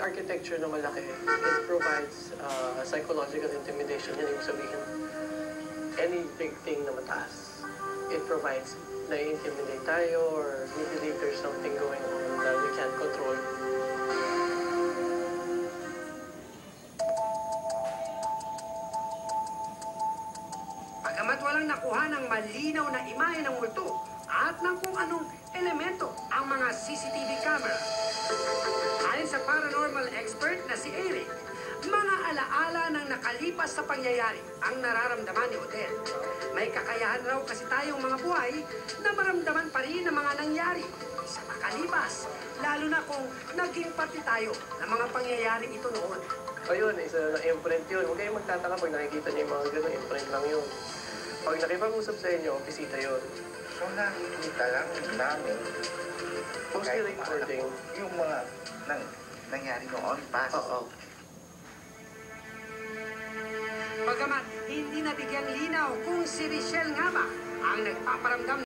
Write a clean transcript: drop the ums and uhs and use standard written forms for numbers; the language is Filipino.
architecture na malaki, it provides psychological intimidation. Yan yung sabihin. Any big thing na mataas, it provides na-intimidate tayo or maybe there's something going on that we can't control. Pagamat walang nakuha ng malinaw na imahe ng multo at ng kung anong elemento ang mga CCTV camera. Ayon sa paranormal expert na si Eric, mga alaala ng nakalipas sa pangyayari ang nararamdaman ni Odette. May kakayahan raw kasi tayong mga buhay na maramdaman pa rin ang mga nangyari sa makalipas, lalo na kung naging parte tayo ng mga pangyayaring ito noon. Ayun, isa na imprint yun. Huwag kayong magtataka pag nakikita niyo yung mga gano'n, imprint lang yun. Pag nakipag-usap sa inyo, bisita yun. So nakikita lang namin. Mostly recording. Yung mga nangyari noon, past. Oo. Bagamat hindi nabigyang linaw kung si Richelle nga ba ang nagpaparamdam